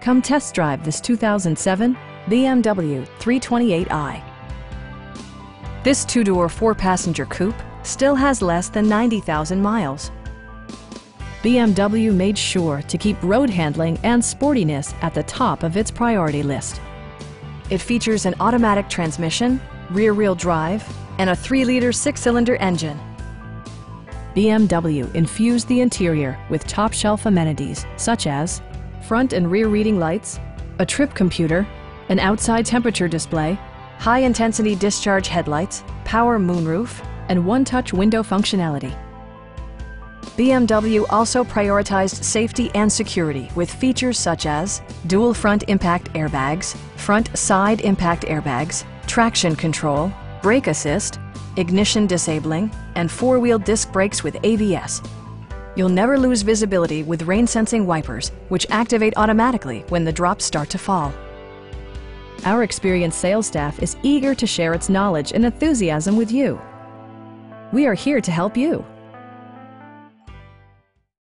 Come test drive this 2007 BMW 328i. This two-door, four-passenger coupe still has less than 90,000 miles. BMW made sure to keep road handling and sportiness at the top of its priority list. It features an automatic transmission, rear-wheel drive, and a 3-liter six-cylinder engine. BMW infused the interior with top-shelf amenities such as front and rear reading lights, a trip computer, an outside temperature display, high-intensity discharge headlights, power moonroof, and one-touch window functionality. BMW also prioritized safety and security with features such as dual front impact airbags, front side impact airbags, traction control, brake assist, ignition disabling, and four-wheel disc brakes with ABS. You'll never lose visibility with rain-sensing wipers, which activate automatically when the drops start to fall. Our experienced sales staff is eager to share its knowledge and enthusiasm with you. We are here to help you.